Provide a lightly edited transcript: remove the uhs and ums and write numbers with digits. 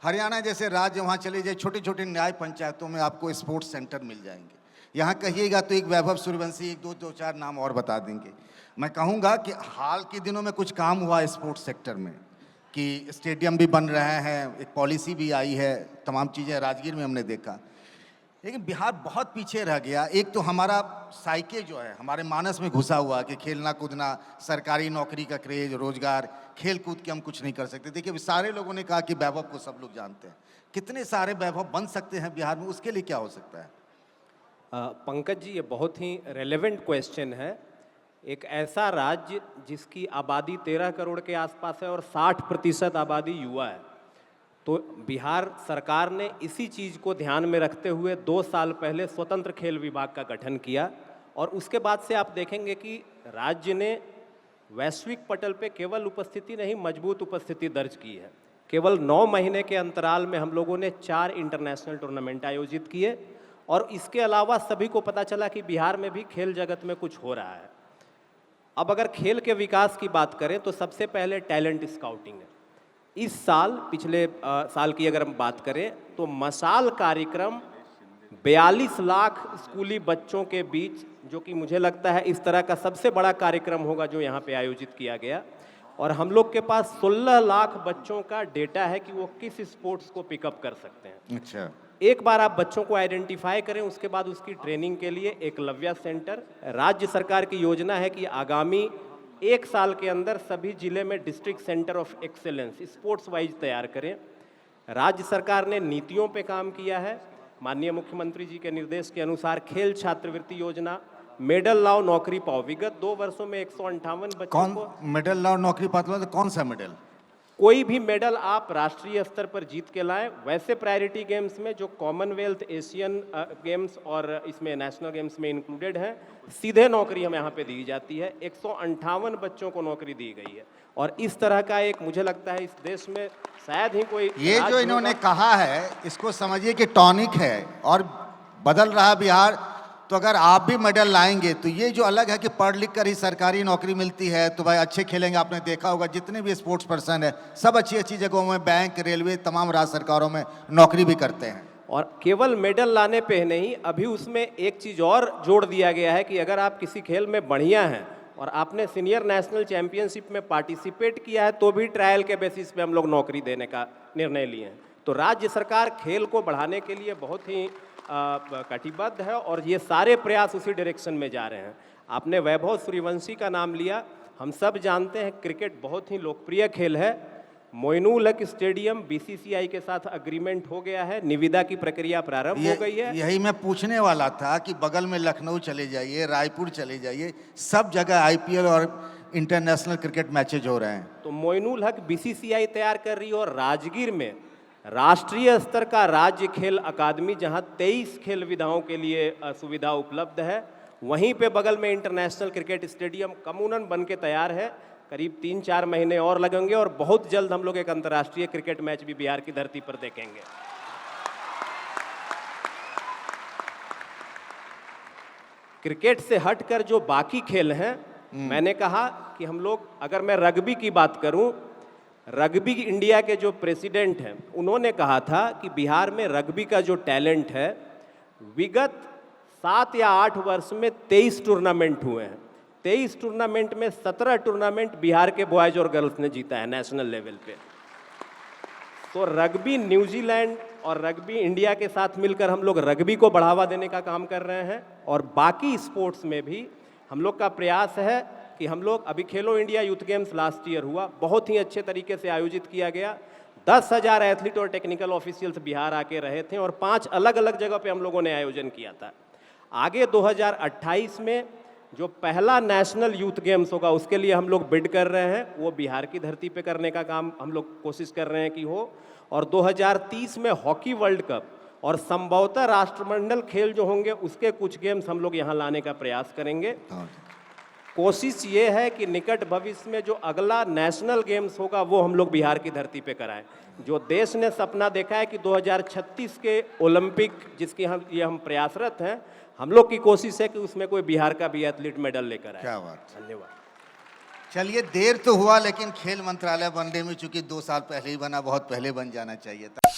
हरियाणा जैसे राज्य, वहाँ चले जाइए, छोटी छोटी न्याय पंचायतों में आपको स्पोर्ट्स सेंटर मिल जाएंगे। यहाँ कहिएगा तो एक वैभव सूर्यवंशी, एक दो चार नाम और बता देंगे। मैं कहूँगा कि हाल के दिनों में कुछ काम हुआ है स्पोर्ट्स सेक्टर में, कि स्टेडियम भी बन रहे हैं, एक पॉलिसी भी आई है, तमाम चीज़ें राजगीर में हमने देखा। लेकिन बिहार बहुत पीछे रह गया। एक तो हमारा साइके जो है हमारे मानस में घुसा हुआ कि खेलना कूदना, सरकारी नौकरी का क्रेज, रोजगार, खेल कूद के हम कुछ नहीं कर सकते। देखिए, सारे लोगों ने कहा कि वैभव को सब लोग जानते हैं, कितने सारे वैभव बन सकते हैं बिहार में, उसके लिए क्या हो सकता है? पंकज जी, ये बहुत ही रेलेवेंट क्वेश्चन है। एक ऐसा राज्य जिसकी आबादी 13 करोड़ के आसपास है और 60% आबादी युवा है, तो बिहार सरकार ने इसी चीज़ को ध्यान में रखते हुए 2 साल पहले स्वतंत्र खेल विभाग का गठन किया। और उसके बाद से आप देखेंगे कि राज्य ने वैश्विक पटल पे केवल उपस्थिति नहीं, मजबूत उपस्थिति दर्ज की है। केवल 9 महीने के अंतराल में हम लोगों ने 4 इंटरनेशनल टूर्नामेंट आयोजित किए। और इसके अलावा सभी को पता चला कि बिहार में भी खेल जगत में कुछ हो रहा है। अब अगर खेल के विकास की बात करें तो सबसे पहले टैलेंट स्काउटिंग है। इस साल, पिछले साल की अगर हम बात करें तो मशाल कार्यक्रम 42 लाख स्कूली बच्चों के बीच, जो कि मुझे लगता है इस तरह का सबसे बड़ा कार्यक्रम होगा जो यहाँ पे आयोजित किया गया। और हम लोग के पास 16 लाख बच्चों का डेटा है कि वो किस स्पोर्ट्स को पिकअप कर सकते हैं। अच्छा। एक बार आप बच्चों को आइडेंटिफाई करें, उसके बाद उसकी ट्रेनिंग के लिए एकलव्य सेंटर, राज्य सरकार की योजना है कि आगामी 1 साल के अंदर सभी जिले में district centre of excellence sports wise तैयार करें। राज्य सरकार ने नीतियों पे काम किया है। माननीय मुख्यमंत्री जी के निर्देश के अनुसार खेल छात्रवृत्ति योजना, मेडल लाओ नौकरी पाओ, विगत 2 वर्षों में 158 बच्चों को मेडल लाओ नौकरी पाते हो, तो कौन सा मेडल? कोई भी मेडल आप राष्ट्रीय स्तर पर जीत के लाएं। वैसे प्रायोरिटी गेम्स में जो कॉमनवेल्थ, एशियन गेम्स और इसमें नेशनल गेम्स में इंक्लूडेड हैं, सीधे नौकरी हमें यहाँ पे दी जाती है। 158 बच्चों को नौकरी दी गई है। और इस तरह का एक, मुझे लगता है इस देश में शायद ही कोई, ये जो इन्होंने कहा है इसको समझिए कि टॉनिक है और बदल रहा बिहार। तो अगर आप भी मेडल लाएंगे तो ये जो अलग है कि पढ़ लिख कर ही सरकारी नौकरी मिलती है, तो भाई अच्छे खेलेंगे। आपने देखा होगा जितने भी स्पोर्ट्स पर्सन है सब अच्छी अच्छी जगहों में, बैंक, रेलवे, तमाम राज्य सरकारों में नौकरी भी करते हैं। और केवल मेडल लाने पे नहीं, अभी उसमें एक चीज़ और जोड़ दिया गया है कि अगर आप किसी खेल में बढ़िया हैं और आपने सीनियर नेशनल चैंपियनशिप में पार्टिसिपेट किया है, तो भी ट्रायल के बेसिस पे हम लोग नौकरी देने का निर्णय लिए हैं। तो राज्य सरकार खेल को बढ़ाने के लिए बहुत ही कटिबद्ध है और ये सारे प्रयास उसी डायरेक्शन में जा रहे हैं। आपने वैभव सूर्यवंशी का नाम लिया। हम सब जानते हैं क्रिकेट बहुत ही लोकप्रिय खेल है। मोइनुल हक स्टेडियम बीसीसीआई के साथ अग्रीमेंट हो गया है, निविदा की प्रक्रिया प्रारंभ हो गई है। यही मैं पूछने वाला था कि बगल में लखनऊ चले जाइए, रायपुर चले जाइए, सब जगह आईपीएल और इंटरनेशनल क्रिकेट मैचेज हो रहे हैं। तो मोइनुल हक बीसीसीआई तैयार कर रही है और राजगीर में राष्ट्रीय स्तर का राज्य खेल अकादमी, जहां 23 खेल विधाओं के लिए सुविधा उपलब्ध है, वहीं पे बगल में इंटरनेशनल क्रिकेट स्टेडियम कमूनन बन के तैयार है। करीब 3-4 महीने और लगेंगे और बहुत जल्द हम लोग एक अंतर्राष्ट्रीय क्रिकेट मैच भी बिहार की धरती पर देखेंगे। क्रिकेट से हटकर जो बाकी खेल हैं, मैंने कहा कि हम लोग, अगर मैं रग्बी की बात करूं, रग्बी इंडिया के जो प्रेसिडेंट हैं उन्होंने कहा था कि बिहार में रग्बी का जो टैलेंट है, विगत 7 या 8 वर्ष में 23 टूर्नामेंट हुए हैं। 23 टूर्नामेंट में 17 टूर्नामेंट बिहार के बॉयज और गर्ल्स ने जीता है नेशनल लेवल पे। तो रग्बी न्यूजीलैंड और रग्बी इंडिया के साथ मिलकर हम लोग रग्बी को बढ़ावा देने का काम कर रहे हैं। और बाकी स्पोर्ट्स में भी हम लोग का प्रयास है कि हम लोग, अभी खेलो India youth games last year हुआ, बहुत ही अच्छे तरीके से आयोजित किया गया। 10,000 एथलीट और टेक्निकल ऑफिशियल्स बिहार आके रहे थे और 5 अलग अलग जगह पे हम लोगों ने आयोजन किया था। आगे 2028 में जो पहला नेशनल यूथ गेम्स होगा उसके लिए हम लोग बिड कर रहे हैं, वो बिहार की धरती पे करने का काम हम लोग कोशिश कर रहे हैं कि हो। और 2030 में हॉकी वर्ल्ड कप और संभवतः राष्ट्रमंडल खेल जो होंगे उसके कुछ गेम्स हम लोग यहाँ लाने का प्रयास करेंगे। कोशिश ये है कि निकट भविष्य में जो अगला नेशनल गेम्स होगा वो हम लोग बिहार की धरती पे कराएं। जो देश ने सपना देखा है कि 2036 के ओलंपिक, जिसकी हम प्रयासरत हैं, हम लोग की कोशिश है कि उसमें कोई बिहार का भी एथलीट मेडल लेकर आए। क्या बात। धन्यवाद। चलिए देर तो हुआ, लेकिन खेल मंत्रालय बनने में चूंकि 2 साल पहले ही बना, बहुत पहले बन जाना चाहिए था।